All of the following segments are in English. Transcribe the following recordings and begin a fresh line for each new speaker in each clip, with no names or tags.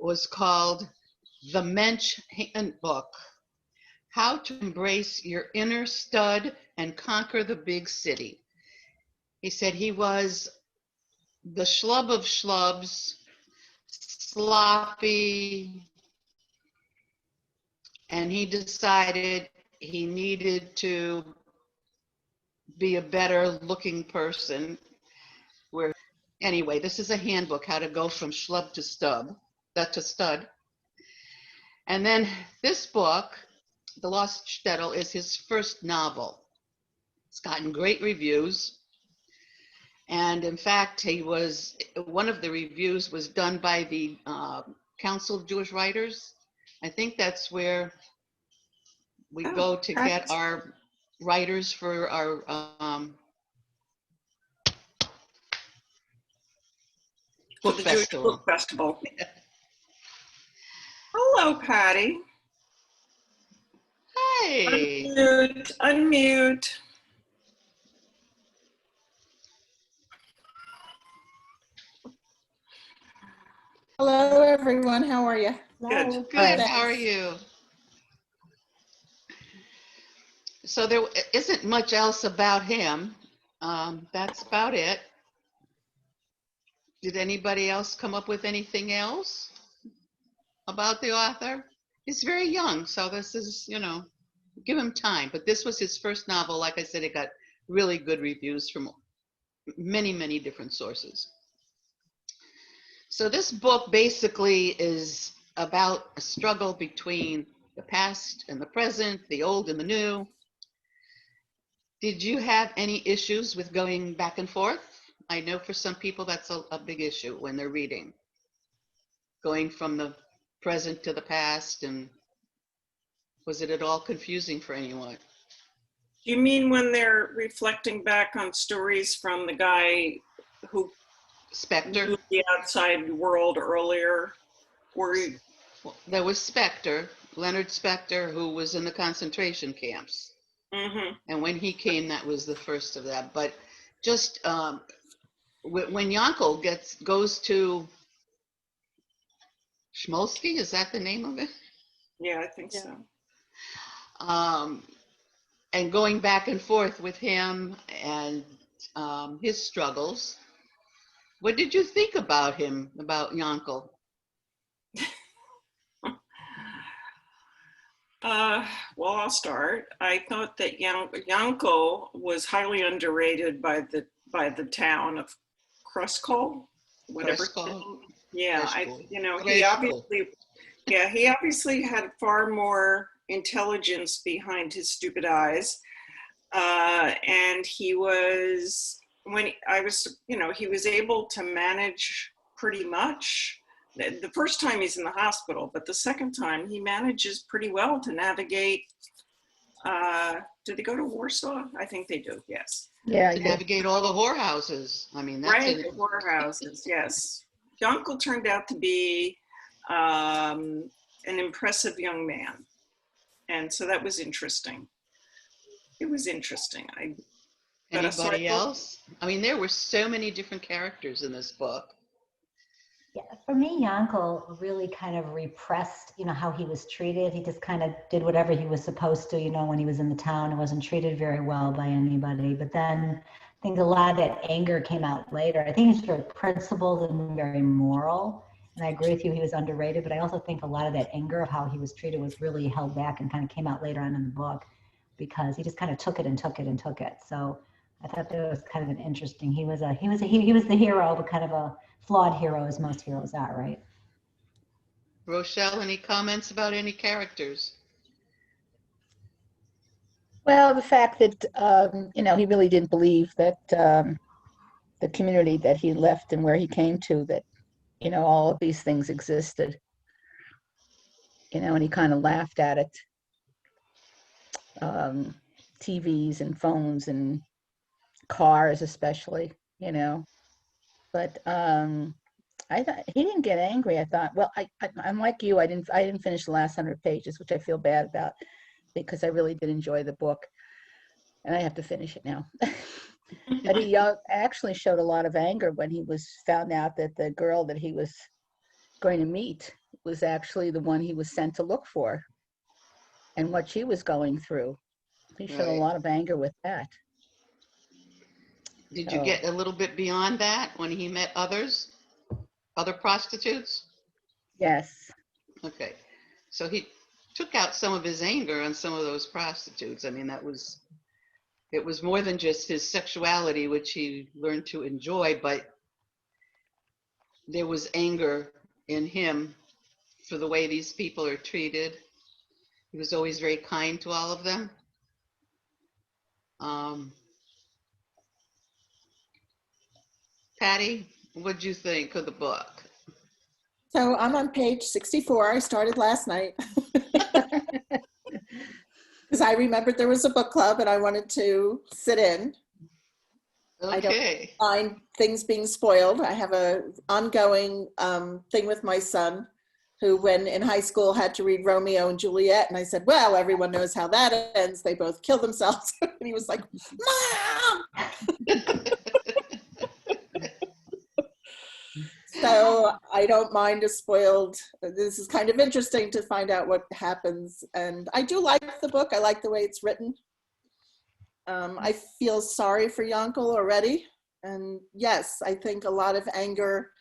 was called The Mensch Handbook: How to Embrace Your Inner Stud and Conquer the Big City. He said he was the schlub of schlubs, sloppy, and he decided he needed to be a better looking person. Where anyway, this is a handbook how to go from schlub to stud. And then this book, The Lost Shtetl, is his first novel. It's gotten great reviews. And in fact, one of the reviews was done by the Council of Jewish Writers. I think that's where we go to get our writers for our book
the
festival.
Jewish Book Festival. Hello, Patty.
Hey.
Unmute.
Hello, everyone. How are you?
Good.
Good. How are you? So there isn't much else about him. That's about it. Did anybody else come up with anything else about the author? He's very young, so this is, give him time. But this was his first novel. Like I said, it got really good reviews from many, many different sources. So this book basically is about a struggle between the past and the present, the old and the new. Did you have any issues with going back and forth? I know for some people that's a big issue when they're reading. Going from the present to the past, and was it at all confusing for anyone?
You mean when they're reflecting back on stories from the guy who
Spectre?
knew the outside world earlier? Or
there was Spectre, Leonard Spectre, who was in the concentration camps.
Mm-hmm.
And when he came, that was the first of that. But just when Yankel goes to Shmolsky, is that the name of it?
Yeah, I think so.
And going back and forth with him and his struggles. What did you think about him, about Yankel?
Well, I'll start. I thought that Yankel was highly underrated by the town of Kruskal, whatever. Yeah, he obviously had far more intelligence behind his stupid eyes, and he was he was able to manage pretty much. The first time he's in the hospital, but the second time he manages pretty well to navigate. Did they go to Warsaw? I think they do, yes.
Yeah.
To navigate all the whorehouses. I mean, that's
right, the whorehouses, yes. Yankel turned out to be an impressive young man. And so that was interesting. It was interesting.
Anybody else? I mean, there were so many different characters in this book.
Yeah, for me, Yankel really kind of repressed, how he was treated. He just kind of did whatever he was supposed to, when he was in the town and wasn't treated very well by anybody. But then I think a lot of that anger came out later. I think he's very principled and very moral. And I agree with you, he was underrated, but I also think a lot of that anger of how he was treated was really held back and kind of came out later on in the book because he just kind of took it and took it and took it. So I thought that was kind of an interesting, he was the hero, but kind of a flawed hero as most heroes are, right?
Rochelle, any comments about any characters?
Well, the fact that, he really didn't believe that the community that he left and where he came to, that, all of these things existed, and he kind of laughed at it. TVs and phones and cars especially, but I thought he didn't get angry. I thought, well, I'm like you. I didn't finish the last 100 pages, which I feel bad about because I really did enjoy the book, and I have to finish it now. But he actually showed a lot of anger when he was found out that the girl that he was going to meet was actually the one he was sent to look for and what she was going through. He showed a
Right.
lot of anger with that.
Did you
So,
get a little bit beyond that when he met others, other prostitutes?
yes.
Okay. So he took out some of his anger on some of those prostitutes. I mean, it was more than just his sexuality, which he learned to enjoy, but there was anger in him for the way these people are treated. He was always very kind to all of them. Patty, what'd you think of the book?
So I'm on page 64. I started last night because I remembered there was a book club and I wanted to sit in. I don't
Okay.
mind things being spoiled. I have a ongoing thing with my son who, when in high school, had to read Romeo and Juliet. And I said, well, everyone knows how that ends. They both kill themselves. And he was like, Mom! So I don't mind a spoiled. This is kind of interesting to find out what happens. And I do like the book. I like the way it's written. I feel sorry for Yankel already. And yes, I think a lot of anger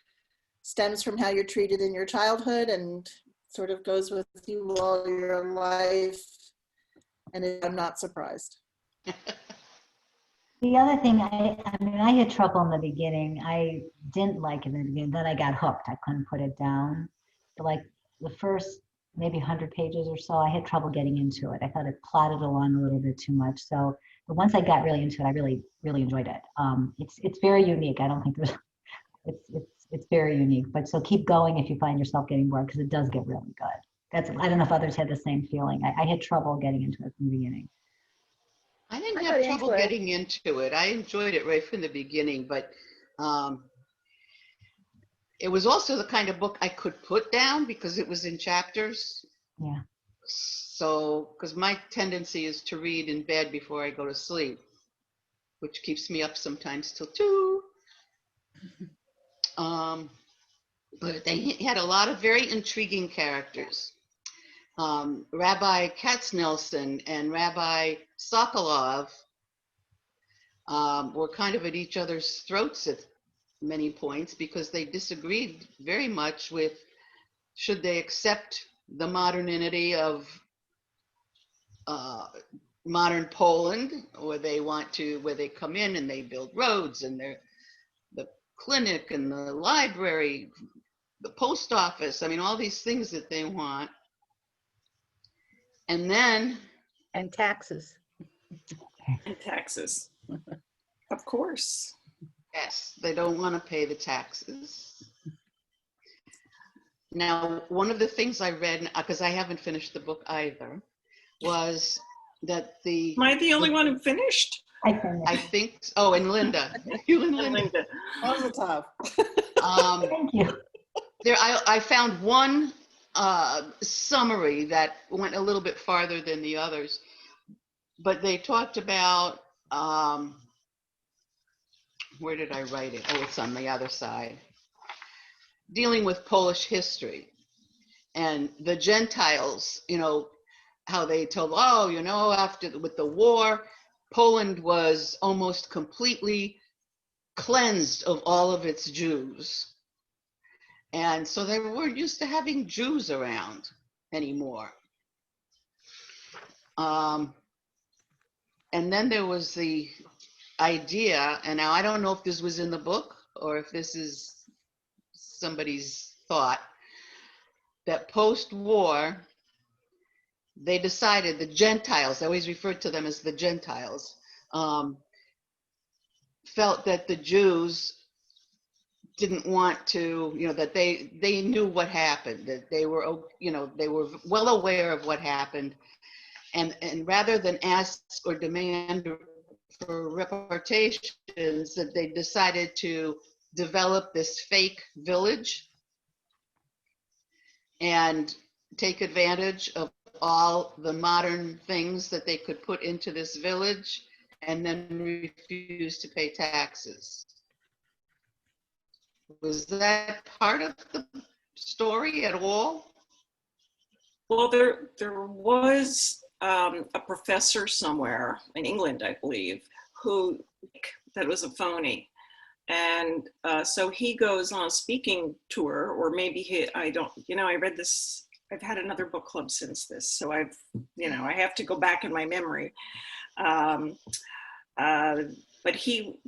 stems from how you're treated in your childhood and sort of goes with you all your life. And I'm not surprised.
The other thing, I mean, I had trouble in the beginning. I didn't like it in the beginning. Then I got hooked. I couldn't put it down. But like the first maybe 100 pages or so, I had trouble getting into it. I thought it plodded along a little bit too much. So, but once I got really into it, I really, really enjoyed it. It's very unique. I don't think there's, it's very unique. But so keep going if you find yourself getting bored, because it does get really good. I don't know if others had the same feeling. I had trouble getting into it from the beginning.
I didn't
I
have
got
trouble
into it.
getting into it. I enjoyed it right from the beginning, but it was also the kind of book I could put down because it was in chapters.
Yeah.
So, because my tendency is to read in bed before I go to sleep, which keeps me up sometimes till 2. But they had a lot of very intriguing characters. Rabbi Katznelson and Rabbi Sokolov were kind of at each other's throats at many points because they disagreed very much with should they accept the modernity of modern Poland, or they want to, where they come in and they build roads and they're the clinic and the library, the post office. I mean, all these things that they want. And then,
And taxes.
And taxes. Of course.
yes, they don't want to pay the taxes. Now, one of the things I read, because I haven't finished the book either, was that
Am I the only one who finished?
I finished.
I think, oh, and Linda, you and Linda.
Linda.
Positive.
Thank you.
I found one summary that went a little bit farther than the others, but they talked about, where did I write it? Oh, it's on the other side. Dealing with Polish history and the Gentiles, how they told, with the war, Poland was almost completely cleansed of all of its Jews. And so they weren't used to having Jews around anymore. And then there was the idea, and now I don't know if this was in the book or if this is somebody's thought, that post-war, they decided the Gentiles, I always referred to them as the Gentiles, felt that the Jews didn't want to, that they knew what happened, that they were well aware of what happened. And rather than ask or demand for reparations, that they decided to develop this fake village and take advantage of all the modern things that they could put into this village, and then refuse to pay taxes. Was that part of the story at all?
Well, there was a professor somewhere in England, I believe, who that was a phony. And so he goes on a speaking tour, or maybe I don't, I read this, I've had another book club since this, so I have to go back in my memory. Um, but he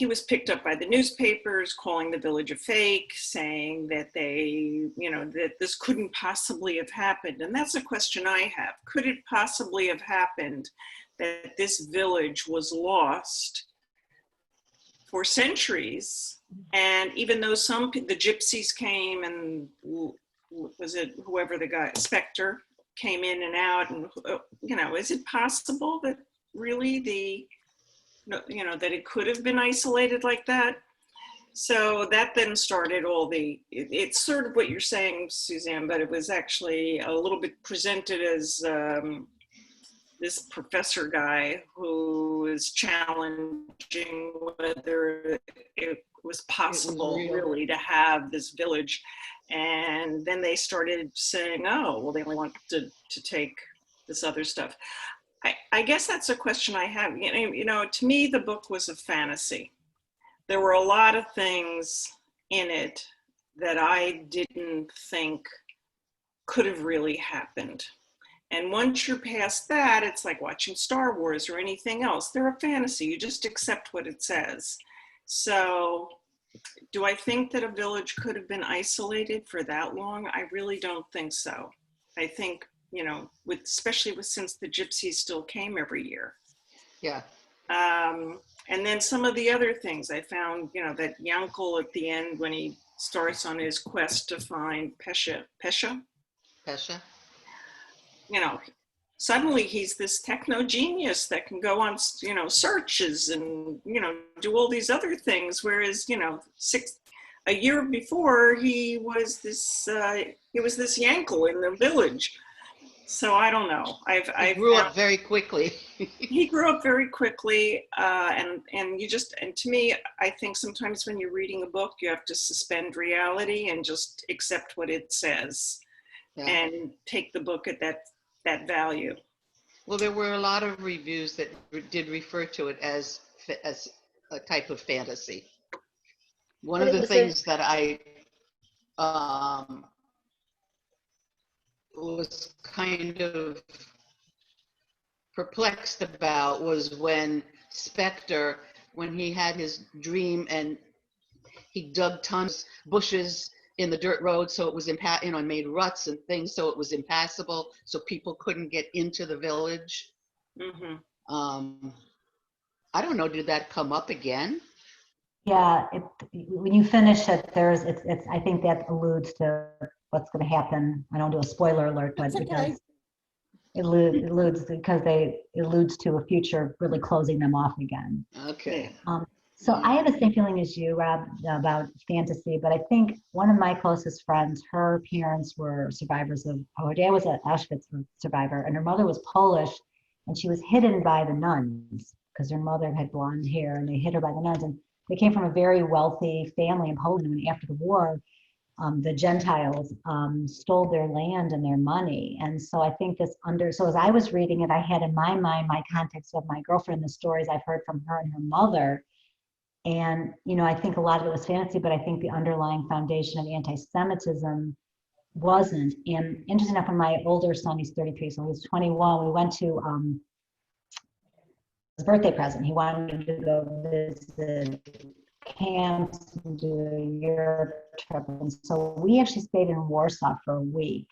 was picked up by the newspapers, calling the village a fake, saying that that this couldn't possibly have happened. And that's a question I have. Could it possibly have happened that this village was lost for centuries? And even though the gypsies came, and was it whoever the guy, Spectre, came in and out, and is it possible that really that it could have been isolated like that? So that then started it's sort of what you're saying, Suzanne, but it was actually a little bit presented as this professor guy who is challenging whether it was possible really to have this village. And then they started saying, oh, well, they only want to take this other stuff. I guess that's a question I have. To me, the book was a fantasy. There were a lot of things in it that I didn't think could have really happened. And once you're past that, it's like watching Star Wars or anything else. They're a fantasy. You just accept what it says. So do I think that a village could have been isolated for that long? I really don't think so. I think, especially since the gypsies still came every year.
Yeah.
And then some of the other things I found, that Yankel at the end, when he starts on his quest to find Pesha, suddenly he's this techno genius that can go on, searches and, do all these other things. Whereas, a year before he was this Yankel in the village. So I don't know.
He grew up very quickly.
He grew up very quickly, and to me, I think sometimes when you're reading a book, you have to suspend reality and just accept what it says, and take the book at that value.
Well, there were a lot of reviews that did refer to it as a type of fantasy. One of the things that I was kind of perplexed about was when Spectre, when he had his dream and he dug tons of bushes in the dirt road, so it was and made ruts and things, so it was impassable, so people couldn't get into the village.
Mm-hmm.
I don't know, did that come up again?
Yeah, when you finish it, I think that alludes to what's going to happen. I don't do a spoiler alert, but it alludes because it alludes to a future really closing them off again.
Okay.
So I have the same feeling as you, Rob, about fantasy, but I think one of my closest friends, her parents were survivors her dad was an Auschwitz survivor, and her mother was Polish, and she was hidden by the nuns because her mother had blonde hair, and they hid her by the nuns. And they came from a very wealthy family in Poland, and after the war, the Gentiles stole their land and their money. And so I think so as I was reading it, I had in my mind my context of my girlfriend, the stories I've heard from her and her mother. And, I think a lot of it was fantasy, but I think the underlying foundation of anti-Semitism wasn't. And interesting enough, when my older son, he's 33, so he was 21, we went to his birthday present. He wanted to go visit camps and do a Europe trip. And so we actually stayed in Warsaw for a week.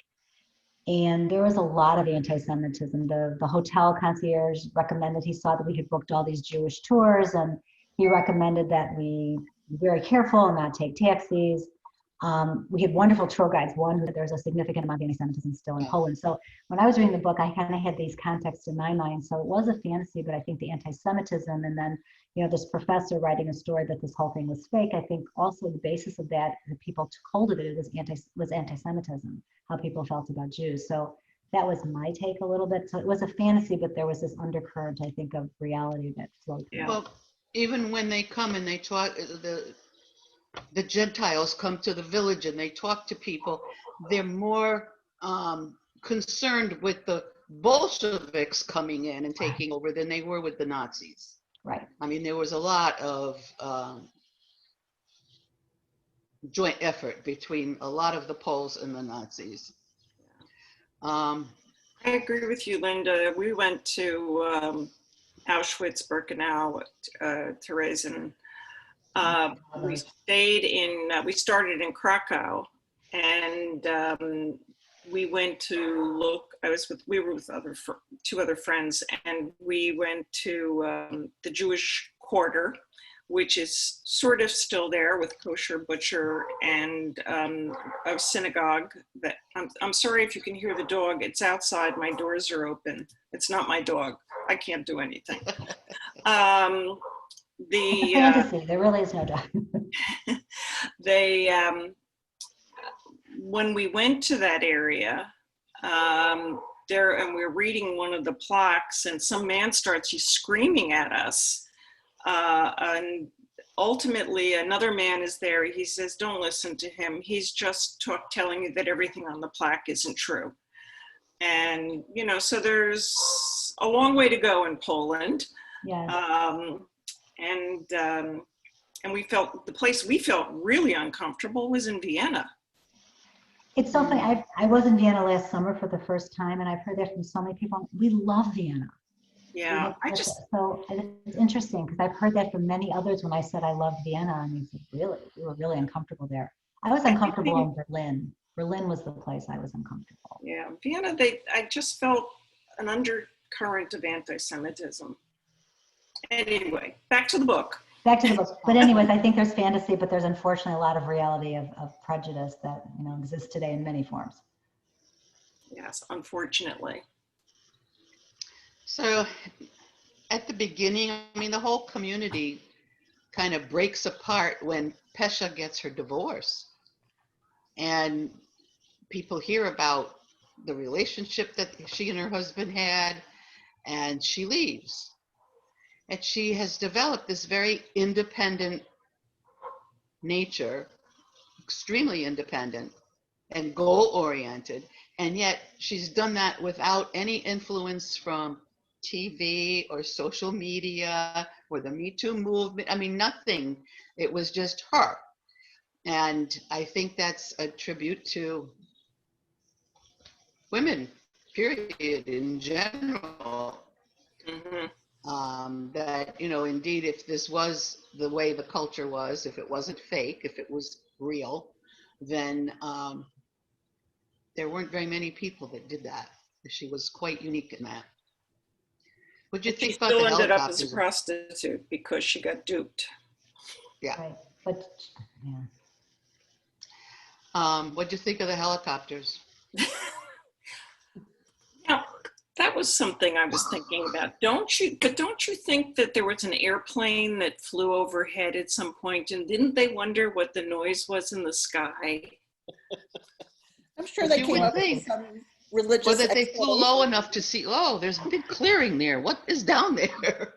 And there was a lot of anti-Semitism. The hotel concierge recommended, he saw that we had booked all these Jewish tours, and he recommended that we be very careful and not take taxis. We had wonderful tour guides. There's a significant amount of anti-Semitism still in Poland. So when I was reading the book, I kind of had these contexts in my mind. So it was a fantasy, but I think the anti-Semitism, and then, this professor writing a story that this whole thing was fake, I think also the basis of that, the people took hold of it, was anti-Semitism, how people felt about Jews. So that was my take a little bit. So it was a fantasy, but there was this undercurrent, I think, of reality that flowed through.
Well, even when they come and they talk, the Gentiles come to the village and they talk to people, they're more concerned with the Bolsheviks coming in and taking over than they were with the Nazis.
Right.
I mean, there was a lot of joint effort between a lot of the Poles and the Nazis.
I agree with you, Linda. We went to Auschwitz-Birkenau, Theresen. We started in Krakow, and we went to look. We were with two other friends, and we went to the Jewish quarter, which is sort of still there with kosher butcher and a synagogue. That I'm sorry if you can hear the dog. It's outside. My doors are open. It's not my dog. I can't do anything.
It's a fantasy. There really is no doubt.
When we went to that area, there, and we're reading one of the plaques, and some man starts screaming at us. And ultimately, another man is there. He says, "Don't listen to him. He's just telling you that everything on the plaque isn't true." And, you know, so there's a long way to go in Poland.
Yeah.
And we felt, the place we felt really uncomfortable was in Vienna.
It's so funny. I was in Vienna last summer for the first time, and I've heard that from so many people. We love Vienna.
Yeah,
So it's interesting because I've heard that from many others when I said I loved Vienna, and they said, really? We were really uncomfortable there. I was uncomfortable in Berlin. Berlin was the place I was uncomfortable.
Yeah, Vienna, I just felt an undercurrent of anti-Semitism. Anyway, back to the book.
Back to the book. But anyways, I think there's fantasy, but there's unfortunately a lot of reality of prejudice that, you know, exists today in many forms.
Yes, unfortunately.
So at the beginning, I mean, the whole community kind of breaks apart when Pesha gets her divorce. And people hear about the relationship that she and her husband had, and she leaves. And she has developed this very independent nature, extremely independent and goal-oriented. And yet she's done that without any influence from TV or social media or the Me Too movement. I mean, nothing. It was just her. And I think that's a tribute to women, period, in general.
Mm-hmm.
That, you know, indeed, if this was the way the culture was, if it wasn't fake, if it was real, then there weren't very many people that did that. She was quite unique in that. What'd you think
She
about the
still ended up as
helicopters?
a prostitute because she got duped.
Yeah.
Right. But yeah.
What'd you think of the helicopters?
Now, that was something I was thinking about. Don't you think that there was an airplane that flew overhead at some point, and didn't they wonder what the noise was in the sky?
I'm sure they
You
came
would
up
think.
with some religious.
Or that they flew low
explanation.
enough to see, oh, there's a big clearing there. What is down there?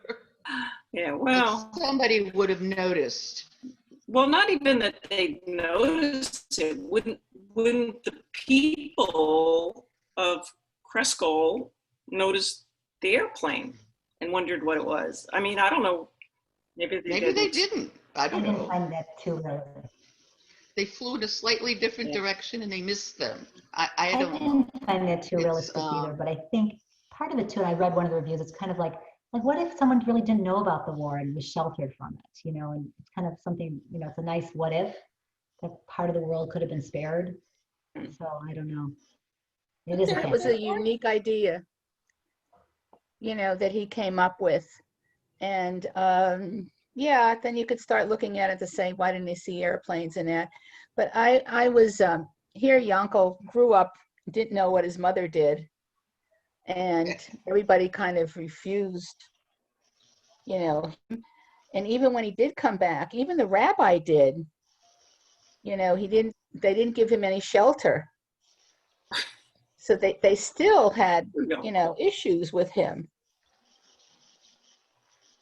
Yeah, well,
Somebody would have noticed.
not even that they noticed it. Wouldn't the people of Kresgol notice the airplane and wondered what it was? I mean, I don't know. Maybe
They didn't. I
I
don't
didn't
know.
find that too really.
They flew in a slightly different direction and they missed them. I
I
don't know.
didn't find that too
It's,
realistic either, but I think part of it too, and I read one of the reviews, it's kind of like what if someone really didn't know about the war and was sheltered from it, you know, and it's kind of something, you know, it's a nice what if that part of the world could have been spared. So I don't know. It is a
That was
fantasy.
a unique idea, you know, that he came up with. And yeah, then you could start looking at it to say, why didn't he see airplanes in that? But I was here, Yankel grew up, didn't know what his mother did. And everybody kind of refused, you know. And even when he did come back, even the rabbi did, you know, they didn't give him any shelter. So they still had, you know, issues with him.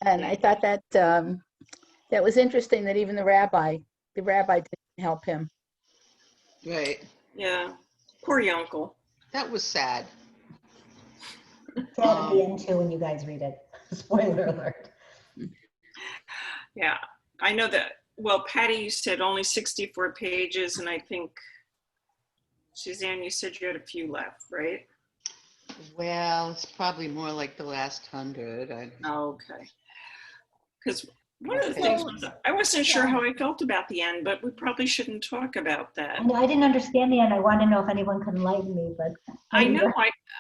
And I thought that that was interesting that even the rabbi didn't help him.
right.
Yeah, poor uncle.
That was sad.
Sad at the end too when you guys read it. Spoiler alert.
Yeah, I know that. Well, Patty, you said only 64 pages, and I think, Suzanne, you said you had a few left, right?
Well, it's probably more like the last 100.
Okay. Because one of the
Okay.
things was I wasn't sure how I felt about the end, but we probably shouldn't talk about that.
I know I didn't understand the end. I want to know if anyone can enlighten me, but
I know,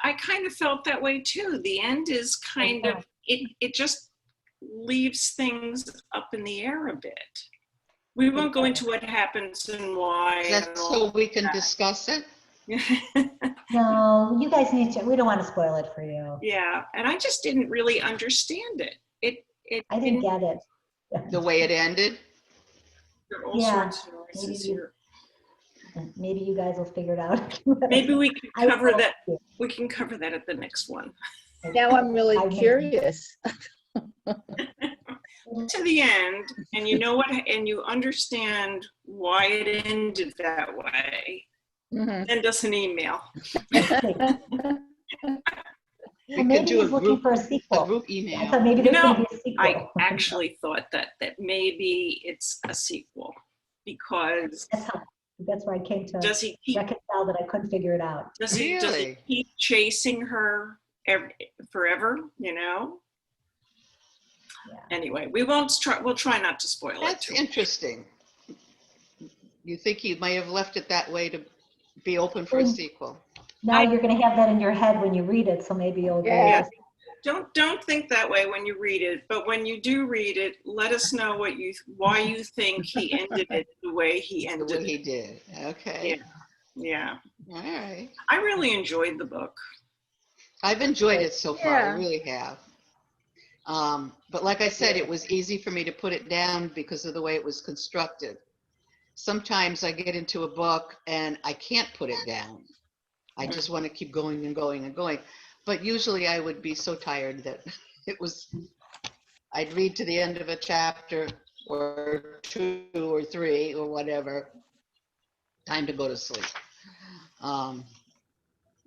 I kind of felt that way too. The end is kind
Okay.
of, it just leaves things up in the air a bit. We won't go into what happens and why.
That's
and
so
all
we can
that.
discuss it.
no, you guys need to. We don't want to spoil it for you.
Yeah, and I just didn't really understand it. It
I didn't get it.
The way it ended.
There are all
Yeah,
sorts of noises
maybe-
here.
Maybe you guys will figure it out.
Maybe we can
I
cover
will.
that. We can cover that at the next one.
Now I'm really
I may-
curious.
To the end, and you know what, and you understand why it ended that way,
Mhm.
send us an email.
We
Well,
could
maybe
do
he's
a
looking for a
group
sequel.
email.
I thought maybe there's going to be a sequel.
I actually thought that maybe it's a sequel because
That's where I came to
does he keep
reconcile that I couldn't figure it out.
does he
Really?
keep chasing her forever? You know.
Yeah.
Anyway, we'll try not to spoil it
That's
too.
interesting. You think he might have left it that way to be open for a sequel?
Now you're going to have that in your head when you read it, so maybe you'll go.
Yeah.
Don't think that way when you read it, but when you do read it, let us know why you think he ended it the way he
The
ended
way
it.
he did. Okay.
Yeah,
All right.
I really enjoyed the book.
I've enjoyed it so far. I
Yeah.
really have. But like I said, it was easy for me to put it down because of the way it was constructed. Sometimes I get into a book and I can't put it down. I just want to keep going and going and going. But usually I would be so tired that I'd read to the end of a chapter or 2 or 3 or whatever. Time to go to sleep.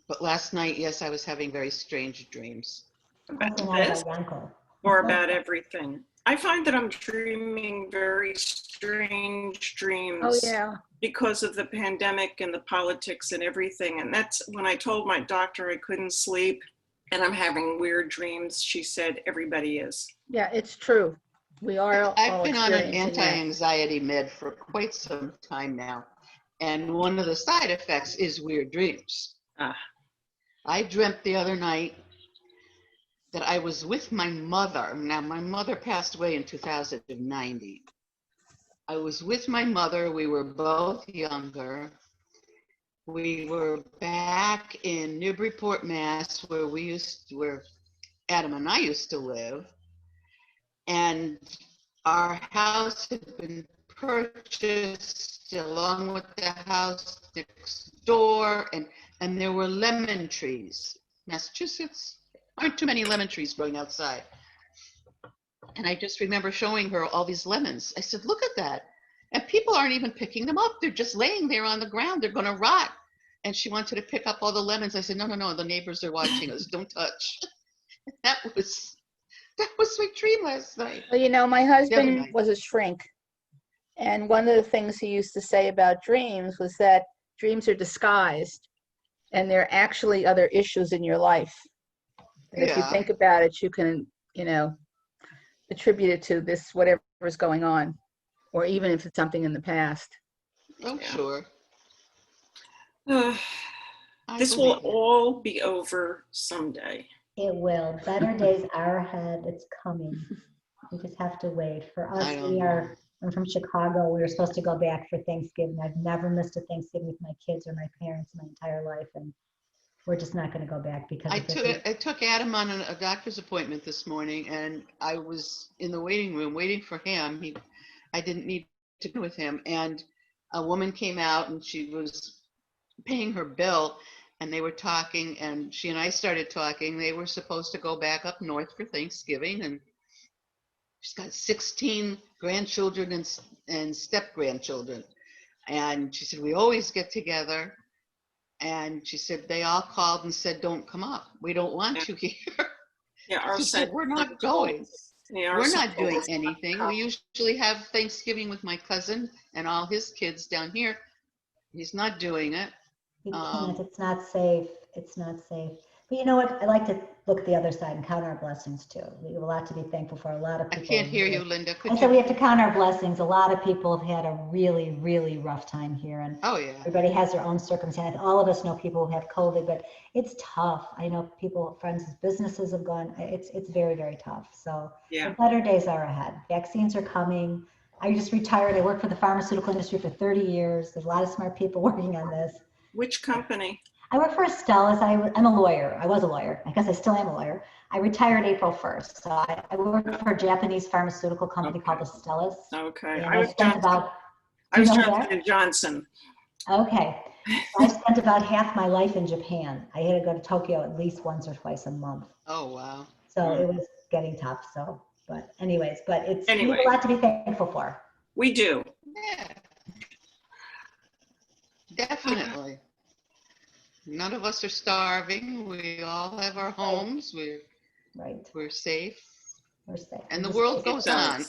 But last night, yes, I was having very strange dreams.
About
Hopefully not
this
about Yanko.
or about everything. I find that I'm dreaming very strange dreams.
Oh, yeah.
Because of the pandemic and the politics and everything. And that's when I told my doctor I couldn't sleep and I'm having weird dreams. She said, everybody is.
Yeah, it's true. We are all
I've been on an
experiencing that.
anti-anxiety med for quite some time now. And one of the side effects is weird dreams.
Ah.
I dreamt the other night that I was with my mother. Now, my mother passed away in 2090. I was with my mother. We were both younger. We were back in Newburyport, Mass, where Adam and I used to live. And our house had been purchased along with the house next door, and there were lemon trees. Massachusetts aren't too many lemon trees growing outside. And I just remember showing her all these lemons. I said, look at that. And people aren't even picking them up. They're just laying there on the ground. They're going to rot. And she wanted to pick up all the lemons. I said, no, the neighbors are watching us. Don't touch. That was my dream last night.
Well, you know, my husband
night.
was a shrink. And one of the things he used to say about dreams was that dreams are disguised and they're actually other issues in your life. And if you
Yeah.
think about it, you can, attribute it to this, whatever is going on, or even if it's something in the past.
Oh,
Yeah.
sure.
Uh,
I
this will
believe it.
all be over someday.
It will. Better days are ahead. It's coming. We just have to wait. For us,
I don't know.
I'm from Chicago. We were supposed to go back for Thanksgiving. I've never missed a Thanksgiving with my kids or my parents my entire life. And we're just not going to go back because of this.
I took Adam on a doctor's appointment this morning, and I was in the waiting room waiting for him. I didn't need to go with him, and a woman came out, and she was paying her bill, and they were talking, and she and I started talking. They were supposed to go back up north for Thanksgiving, and she's got 16 grandchildren and step grandchildren. And she said, we always get together. And she said, they all called and said, don't come up. We don't want you here.
Yeah, our
She said,
son.
we're not going.
Yeah, our
We're
son
not
told
doing
us not to
anything.
come.
We usually have Thanksgiving with my cousin and all his kids down here. He's not doing it.
You
Um,
can't, it's not safe. It's not safe. But you know what? I like to look at the other side and count our blessings too. We have a lot to be thankful for. A lot of
I
people.
can't hear
really-
you, Linda.
I
Could
said we
you?
have to count our blessings. A lot of people have had a really, really rough time here, and
Oh, yeah.
everybody has their own circumstance. All of us know people who have COVID, but it's tough. I know people, friends, businesses have gone. It's very, very tough. So
Yeah.
the better days are ahead. Vaccines are coming. I just retired. I worked for the pharmaceutical industry for 30 years. There's a lot of smart people working on this.
Which company?
I work for Astellas. I'm a lawyer. I was a lawyer. I guess I still am a lawyer. I retired April 1st. So I work for a Japanese pharmaceutical company called Astellas.
Okay.
And
I was
spent
Johnson.
about,
I
do
was
you know
Johnson
that?
and Johnson.
Okay. I spent about half my life in Japan. I had to go to Tokyo at least once or twice a month.
Oh, wow.
So it was getting tough. So, but anyways, but we have
Anyway.
a lot to be thankful for.
We do.
Yeah. Definitely. None of us are starving. We all have our homes.
Right.
We're safe.
We're safe.
And the
We're
world
safe.
goes on.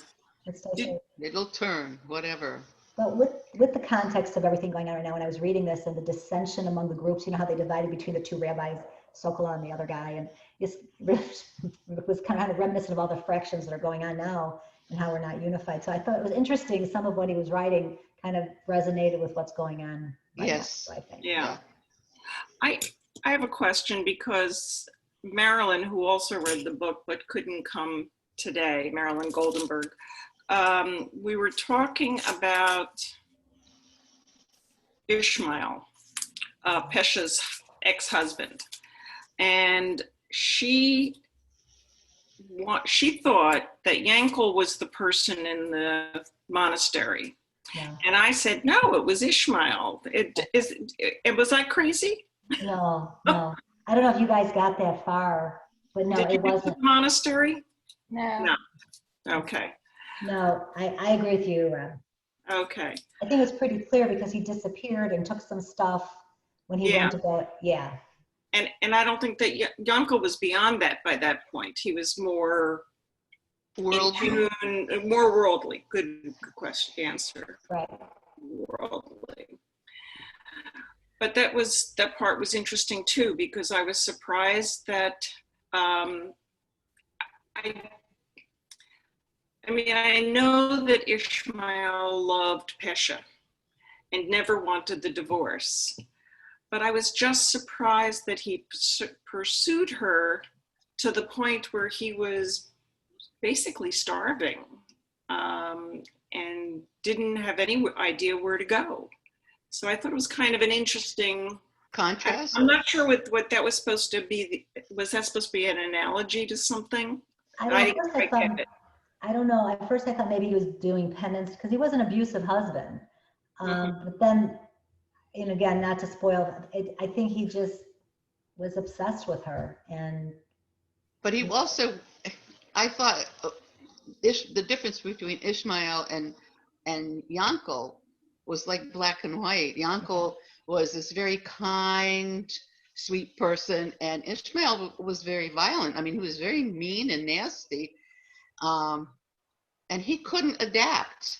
Let's stay
Did-
safe.
It'll turn, whatever.
But with the context of everything going on right now, when I was reading this and the dissension among the groups, you know how they divided between the two rabbis, Sokola and the other guy, and it was kind of reminiscent of all the fractions that are going on now and how we're not unified. So I thought it was interesting. Some of what he was writing kind of resonated with what's going on right
Yes.
now, I think.
Yeah. I have a question because Marilyn, who also read the book but couldn't come today, Marilyn Goldenberg, we were talking about Ishmael, Pesha's ex-husband, and she thought that Yankel was the person in the monastery.
Yeah.
And I said, no, it was Ishmael. Was I crazy?
No. I don't know if you guys got that far, but no,
Did you
it
do
wasn't.
the monastery?
No.
Okay.
No, I agree with you, Rob.
Okay.
I think it's pretty clear because he disappeared and took some stuff when he
Yeah.
went to go. Yeah.
And I don't think that Yankel was beyond that by that point. He was more
World.
in tune, more worldly. Good question, answer.
Right.
Worldly. But that part was interesting too, because I was surprised that I know that Ishmael loved Pesha and never wanted the divorce, but I was just surprised that he pursued her to the point where he was basically starving and didn't have any idea where to go. So I thought it was kind of an interesting
Contrast?
I'm not sure what that was supposed to be. Was that supposed to be an analogy to something? I didn't quite get it.
I don't know. At first I thought maybe he was doing penance because he was an abusive husband. But then, and again, not to spoil, I think he just was obsessed with her. And
But he also, I thought the difference between Ishmael and Yankel was like black and white. Yankel was this very kind, sweet person, and Ishmael was very violent. I mean, he was very mean and nasty, and he couldn't adapt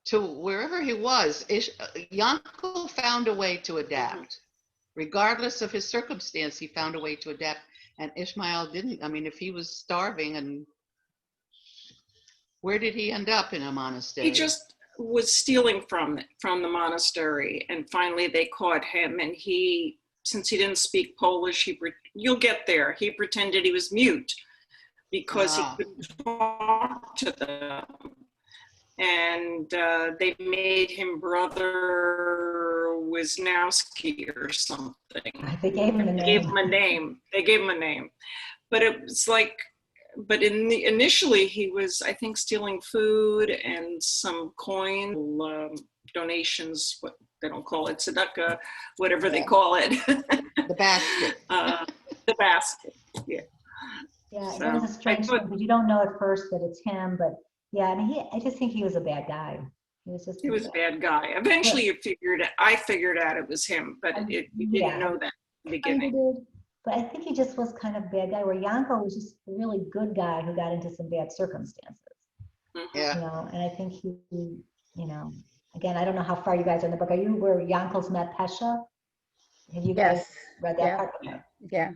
to wherever he was. Yankel found a way to adapt. Regardless of his circumstance, he found a way to adapt, and Ishmael didn't. I mean, if he was starving, and where did he end up? In a monastery?
He just was stealing from the monastery, and finally they caught him, and he, since he didn't speak Polish, you'll get there, he pretended he was mute because he couldn't talk to them, and they made him Brother Wisnowski or something.
they gave him a name.
They gave him a name, but it was like, but initially he was, I think, stealing food and some coin donations. What they don't call it, tzedakah, whatever they call it.
The basket.
The basket. Yeah.
Yeah,
So,
it was a strange thing because you don't know at first that it's him, but yeah, I mean, I just think he was a bad guy. He was just.
He was a bad guy. Eventually, I figured out it was him, but you
Yeah.
didn't know that in the
Kind of
beginning.
did, but I think he just was kind of a bad guy. Where Yanko was just a really good guy who got into some bad circumstances.
Mhm.
Yeah.
You know, and I think he, you know, again, I don't know how far you guys are in the book. Are you where Yanko's met Pesha? Have you guys
Yes,
read that
yeah.
part? Okay.
yeah.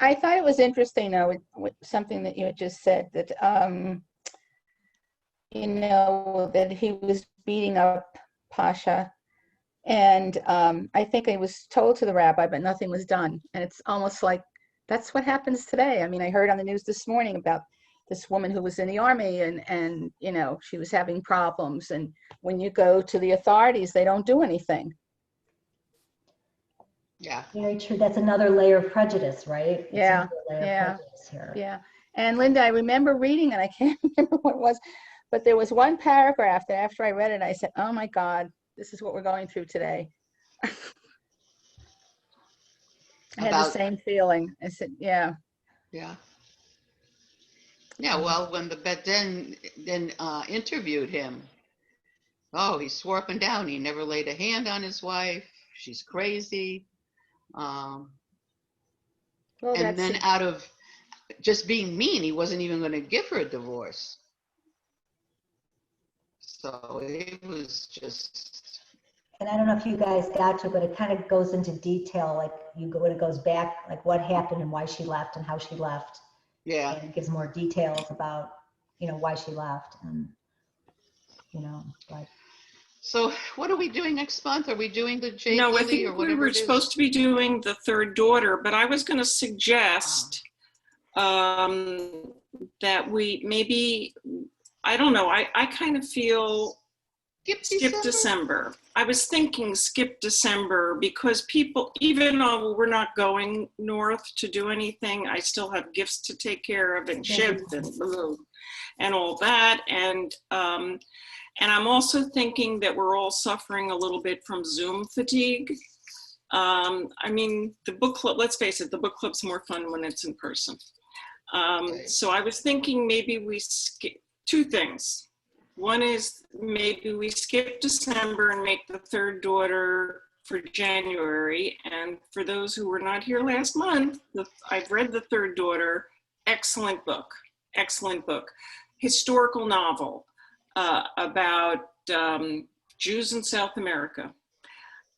I thought it was interesting, though, with something that you had just said, that, you know, that he was beating up Pasha. And I think it was told to the rabbi, but nothing was done. And it's almost like that's what happens today. I mean, I heard on the news this morning about this woman who was in the army and you know, she was having problems. And when you go to the authorities, they don't do anything.
Yeah.
Very true. That's another layer of prejudice, right? It's
Yeah,
another layer of
yeah.
prejudice here.
Yeah. And Linda, I remember reading, and I can't remember what it was, but there was one paragraph that after I read it, I said, oh my God, this is what we're going through today. I had the
About-
same feeling. I said, yeah.
Yeah. Yeah, well, when the Beden then interviewed him, oh, he swore up and down he never laid a hand on his wife. She's crazy.
Well,
And then
that's,
out of just being mean, he wasn't even going to give her a divorce. So it was just,
And I don't know if you guys got to, but it kind of goes into detail, like when it goes back, like what happened and why she left and how she left.
yeah.
And it gives more details about, you know, why she left and, you know, but.
So what are we doing next month? Are we doing the Jake
No, I
Lily or
think we
whatever
were
it is?
supposed to be doing the third daughter, but I was going to suggest that we maybe, I don't know, I kind of feel skip December. I was thinking skip December because people, even though we're not going north to do anything, I still have gifts to take care of and Shiv and all that. And I'm also thinking that we're all suffering a little bit from Zoom fatigue. I mean, the book club, let's face it, the book club's more fun when it's in person. So I was thinking maybe we skip two things. One is maybe we skip December and make the third daughter for January. And for those who were not here last month, I've read The Third Daughter. Excellent book, excellent book. Historical novel about Jews in South America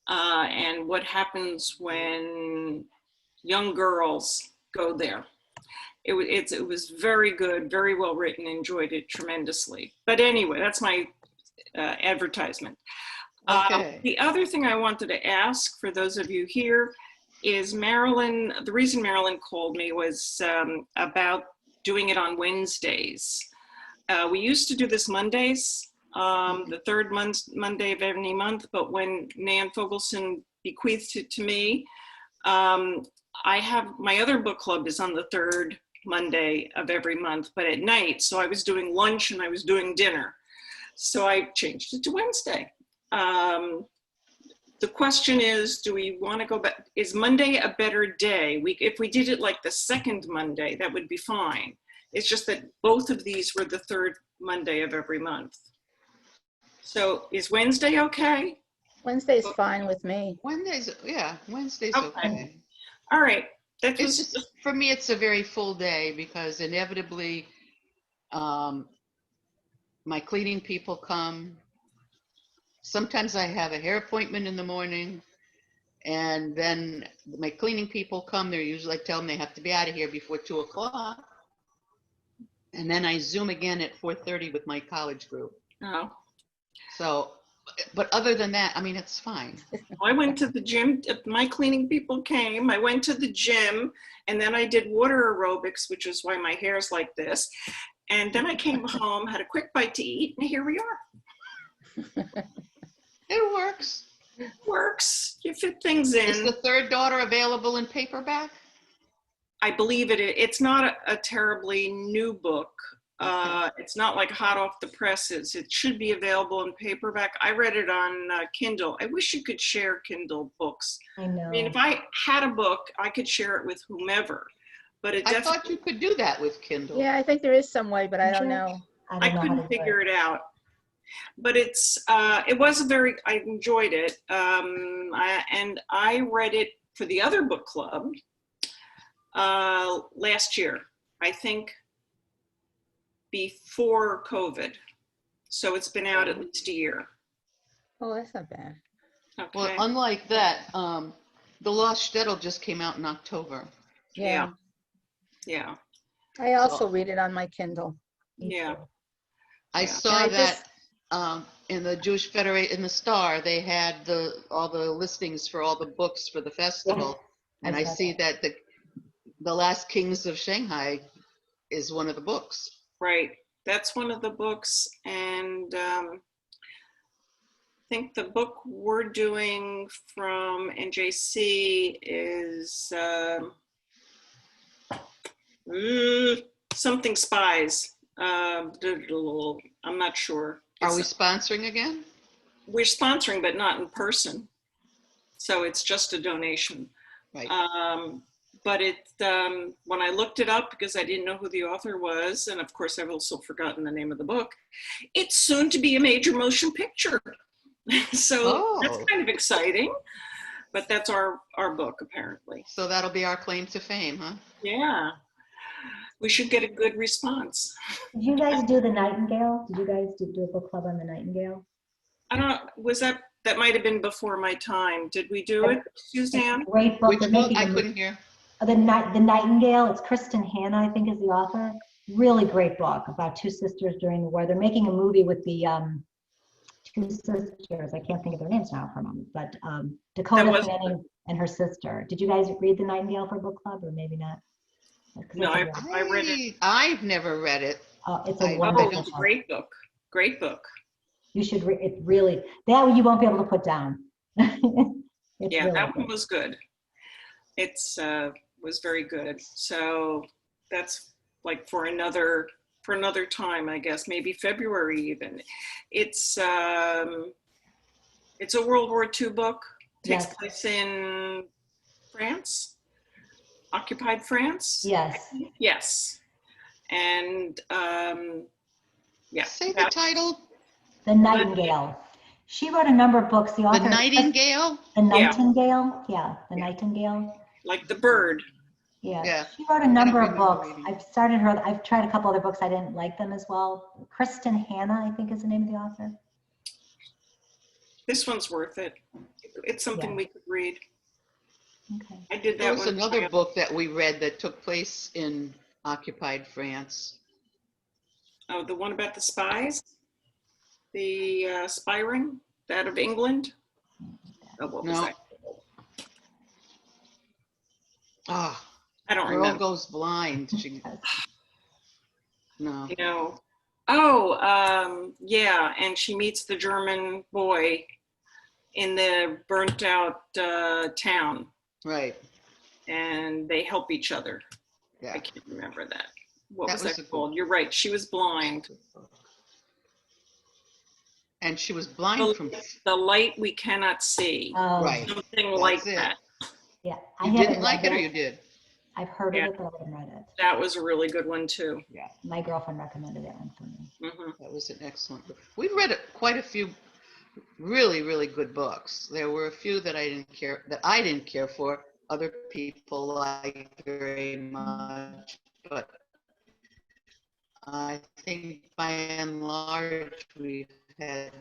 and what happens when young girls go there. It was very good, very well written, enjoyed it tremendously. But anyway, that's my advertisement.
Okay.
The other thing I wanted to ask for those of you here is Marilyn, the reason Marilyn called me was about doing it on Wednesdays. We used to do this Mondays, the third Monday of every month, but when Nan Fogelson bequeathed it to me, I have, my other book club is on the third Monday of every month, but at night. So I was doing lunch and I was doing dinner. So I changed it to Wednesday. The question is, do we want to go back? Is Monday a better day? If we did it like the second Monday, that would be fine. It's just that both of these were the third Monday of every month. So is Wednesday okay?
Wednesday's fine with me.
Wednesday's
Okay.
okay.
All right. That
It's
was
just, for me, it's a very full day because inevitably my cleaning people come. Sometimes I have a hair appointment in the morning and then my cleaning people come. They're usually, I tell them they have to be out of here before 2 o'clock. And then I Zoom again at 4:30 with my college group.
oh.
So, but other than that, I mean, it's fine.
I went to the gym. My cleaning people came. I went to the gym and then I did water aerobics, which is why my hair's like this. And then I came home, had a quick bite to eat, and here we are.
It works.
Works. You fit things
Is
in.
the third daughter available in paperback?
I believe it. It's not a terribly new book. It's not like hot off the presses. It should be available in paperback. I read it on Kindle. I wish you could share Kindle books.
I know.
I mean, if I had a book, I could share it with whomever. But it
I
definitely,
thought you could do that with Kindle.
Yeah, I think there is some way, but I don't know.
I
I
don't know how to
couldn't
do it.
figure it out. But it was I enjoyed it. And I read it for the other book club last year, I think before COVID. So it's been out at least a year.
Oh, that's not bad.
Okay.
Well, unlike that, The Lost Shtetl just came out in October.
Yeah.
Yeah.
I also read it on my Kindle.
Me
Yeah.
too.
I
Yeah.
saw
And I
that in the Jewish Federation, in the Star, they had all the listings for all the books for the festival. And I
saw
see that the Last Kings of Shanghai is one of the books.
Right. That's one of the books. And I think the book we're doing from NJC is something spies. I'm not sure.
Are we sponsoring again?
We're sponsoring, but not in person. So it's just a donation.
Right.
But when I looked it up, because I didn't know who the author was, and of course I've also forgotten the name of the book, it's soon to be a major motion picture. So that's kind of exciting. But that's our book, apparently.
So that'll be our claim to fame, huh?
Yeah. We should get a good response.
Did you guys do The Nightingale? Did you guys do a book club on The Nightingale?
I don't know, was that might have been before my time. Did we do it, Suzanne?
Great book.
Which
They're
book?
making
I
a movie.
couldn't hear.
The Nightingale. It's Kristen Hanna, I think, is the author. Really great book about two sisters during the war. They're making a movie with the two sisters. I can't think of their names now for a moment, but Dakota Fanning and her sister. Did you guys read The Nightingale for book club, or maybe not?
No, I read it.
I've never read it.
It's a
I
wonderful
don't-
book.
Great book. Great book.
You should read it. Really, that you won't be able to put down. It's
Yeah,
really
that one
good.
was good. It's was very good. So that's like for another time, I guess, maybe February even. It's a World War II book. Takes
Yes.
place in France, occupied France.
Yes.
Yes. And yeah.
Say the title.
The Nightingale. She wrote a number of books. The
The
author.
Nightingale.
The Nightingale. Yeah, The Nightingale.
Like the bird.
Yeah.
Yeah.
She wrote a number of
remember
books.
reading.
I've tried a couple other books. I didn't like them as well. Kristen Hanna, I think, is the name of the author.
This one's worth it. It's something
Yeah.
we could read.
Okay.
I did that
There was
one.
another book that we read that took place in occupied France.
Oh, the one about the spies? The spy ring? That of England? Oh, what was
No.
that?
Ah,
I don't
Girl
remember.
Goes Blind. No.
You know. Oh, yeah. And she meets the German boy in the burnt out town,
Right.
and they help each other. I
Yeah.
can't remember that. What
That
was
was
that
a good-
called? You're right. She was blind.
And she was blind from.
The light we cannot see.
Oh,
Right.
Something like
it.
that.
yeah. I
You
haven't
didn't like
read
it, or you did?
I've heard
Yeah.
of it, but I haven't read it.
That was a really good one too.
My girlfriend recommended that one for me.
Mhm.
That was an excellent book. We've read quite a few really, really good books. There were a few that I didn't care for. Other people liked very much, but I think by and large we've had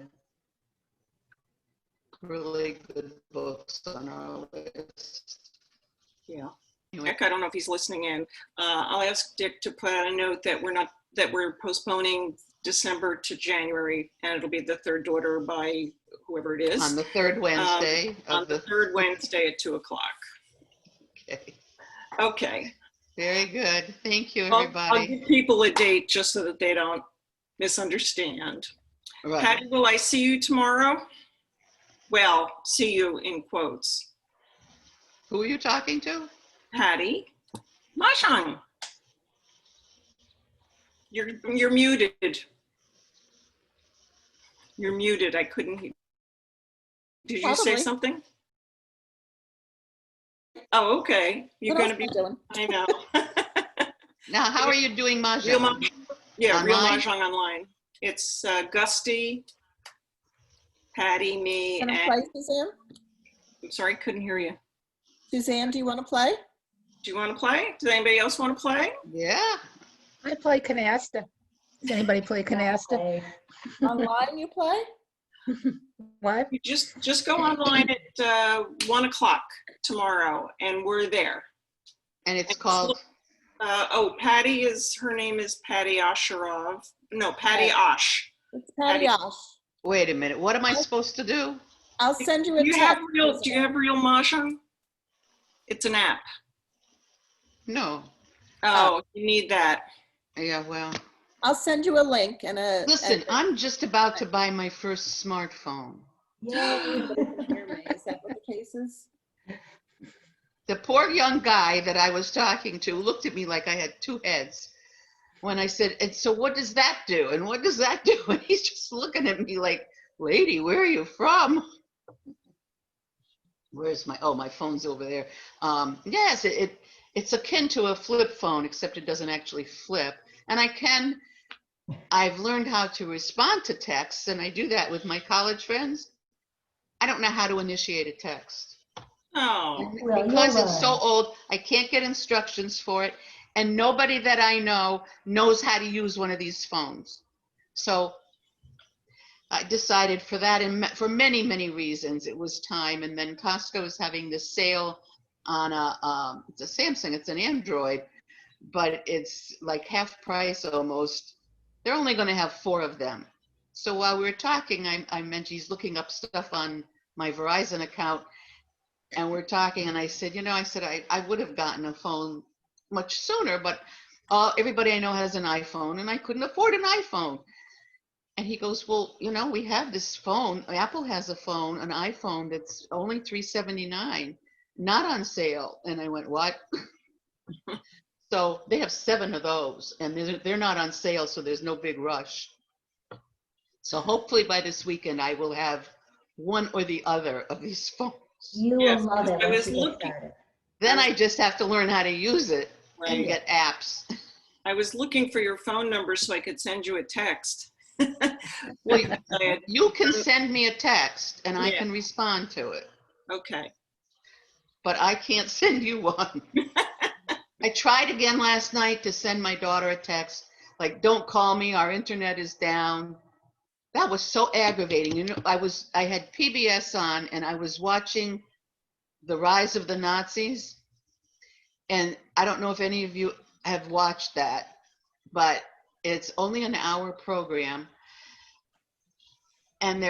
really good books on our list.
Yeah.
Anyway,
Dick, I don't know if he's listening in. I'll ask Dick to put out a note that we're postponing December to January, and it'll be the third daughter by whoever it is
on the third Wednesday
on
of
the third Wednesday at 2:00.
Okay.
Okay.
Very good. Thank you,
I'll
everybody.
give people a date just so that they don't misunderstand.
Right.
Patty, will I see you tomorrow? Well, see you in quotes.
Who are you talking to?
Patty, Mahjong. You're muted. You're muted. I couldn't hear. Did you say
Probably.
something? Oh, okay. You're
What
going to
else
be.
am I doing?
I know.
Now, how are you doing
Real
mahjong?
Yeah, Real
Online?
Mahjong online. It's Gusty Patty, me,
Want to
and
play, Suzanne?
I'm sorry, couldn't hear you.
Suzanne, do you want to play?
Do you want to play? Does anybody else want to play?
Yeah.
I play canasta. Does anybody play canasta?
Okay.
Online you play?
What?
You just go online at 1 o'clock tomorrow, and we're there.
And it's called,
Patty her name is Patty Osharov. No, Patty Osh.
It's Patty
Patty.
Osh.
wait a minute, what am I supposed to do?
I'll send you a
Do you
text.
have real Mahjong? It's an app.
No.
Oh, you need that.
Yeah, well,
I'll send you a link and a.
listen, I'm just about to buy my first smartphone.
Yay.
Hear me. Is that what the case is?
The poor young guy that I was talking to looked at me like I had two heads when I said, and so what does that do? And what does that do? And he's just looking at me like, lady, where are you from? Where's my phone's over there. Yes, it's akin to a flip phone, except it doesn't actually flip. And I've learned how to respond to texts, and I do that with my college friends. I don't know how to initiate a text.
Oh,
Well,
Because
you'll
it's so
learn.
old, I can't get instructions for it. And nobody that I know knows how to use one of these phones. So I decided for that, and for many, many reasons, it was time. And then Costco was having this sale on it's a Samsung, it's an Android, but it's like half price almost. They're only going to have 4 of them. So while we were talking, I mentioned he's looking up stuff on my Verizon account, and we're talking, and I said, I would have gotten a phone much sooner, but everybody I know has an iPhone, and I couldn't afford an iPhone. And he goes, well, we have this phone. Apple has a phone, an iPhone that's only $379, not on sale. And I went, what? So they have 7 of those, and they're not on sale, so there's no big rush. So hopefully by this weekend, I will have one or the other of these phones.
You
Yes,
will love it
I
once
was
you get
looking.
started.
Then I just have to learn how to use it and
Right.
get apps.
I was looking for your phone number so I could send you a text.
Well,
I had-
you can send me a text and I
Yeah.
can respond to it,
Okay.
but I can't send you one. I tried again last night to send my daughter a text, like, don't call me, our internet is down. That was so aggravating. I had PBS on and I was watching The Rise of the Nazis. And I don't know if any of you have watched that, but it's only an hour program. And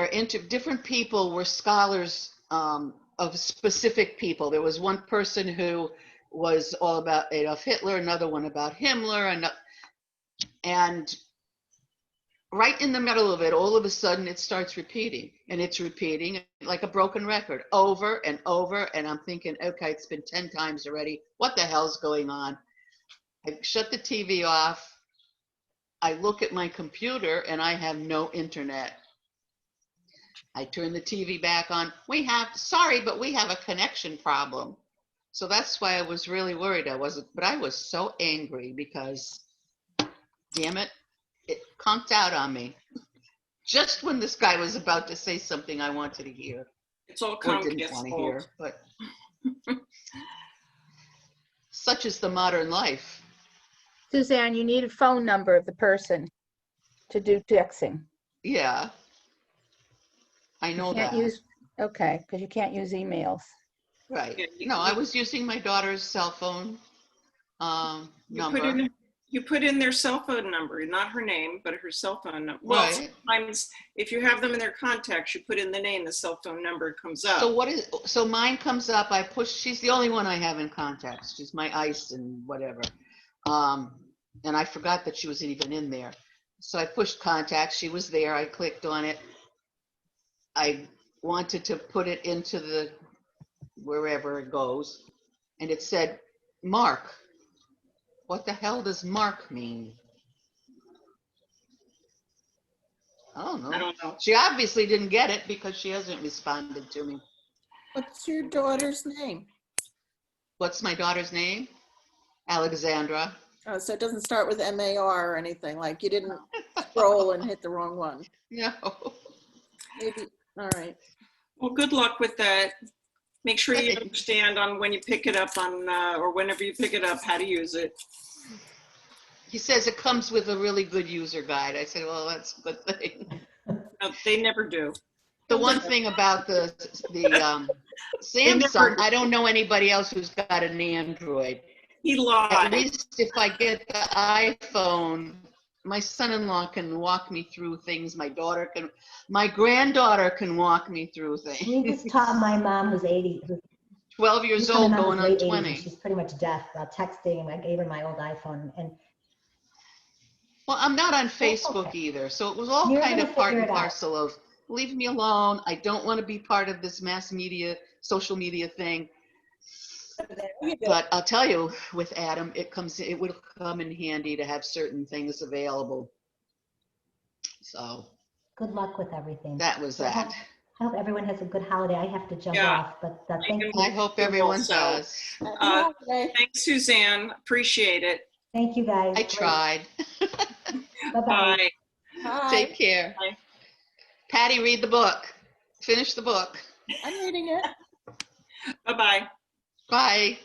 different people were scholars of specific people. There was one person who was all about Adolf Hitler, another one about Himmler, and right in the middle of it, all of a sudden it starts repeating, and it's repeating like a broken record over and over. And I'm thinking, okay, it's been 10 times already. What the hell's going on? I shut the TV off. I look at my computer and I have no internet. I turn the TV back on. Sorry, but we have a connection problem. So that's why I was really worried. But I was so angry because, damn it, it conked out on me. Just when this guy was about to say something I wanted to hear,
It's all
or didn't want to hear,
Comcast.
but such is the modern life.
Suzanne, you need a phone number of the person to do texting.
Yeah, I know
Can't
that.
use, okay, because you can't use emails.
Right.
Yeah,
No, I was using my daughter's cell phone number.
You put in their cell phone number, not her name, but her cell phone number. Well,
Right.
sometimes if you have them in their contacts, you put in the name, the cell phone number comes up.
So mine comes up, she's the only one I have in contacts. She's my ice and whatever. And I forgot that she was even in there. So I pushed contacts, she was there, I clicked on it. I wanted to put it into the, wherever it goes, and it said, Mark. What the hell does Mark mean? I don't know.
I don't know.
She obviously didn't get it because she hasn't responded to me.
What's your daughter's name?
What's my daughter's name? Alexandra.
Oh, so it doesn't start with MAR or anything, like you didn't scroll and hit the wrong one.
No.
All right.
Well, good luck with that. Make sure you
Thanks.
understand on when you pick it up on, or whenever you pick it up, how to use it.
He says it comes with a really good user guide. I said, well, that's a good thing.
No, they never do.
The one thing about the Samsung,
never-
I don't know anybody else who's got an Android.
He
At
lied.
least if I get the iPhone, my son-in-law can walk me through things. My granddaughter can walk me through
We
things.
just taught my mom, who's 80, who's
12 years
just my
old,
mom
going
who's
on
late 80s, and
20.
she's pretty much deaf about texting. I gave her my old iPhone, and
Well, I'm not on
okay.
Facebook either, so it was all
You're
kind
gonna
of part
figure
and
it out.
parcel of leave me alone. I don't want to be part of this mass media, social media thing.
There you go.
But I'll tell you, with Adam, it would come in handy to have certain things available. So
Good luck with everything.
that was
I hope,
that.
I hope everyone has a good holiday. I have to jump
Yeah.
off, but thank you.
I hope
You
everyone
also.
does.
Happy
Uh,
holiday.
Thanks, Suzanne. Appreciate it.
Thank you, guys.
I tried.
Bye-bye.
Bye.
Hi.
Take care.
Bye.
Patty, read the book. Finish the book.
I'm reading it.
Bye-bye.
Bye.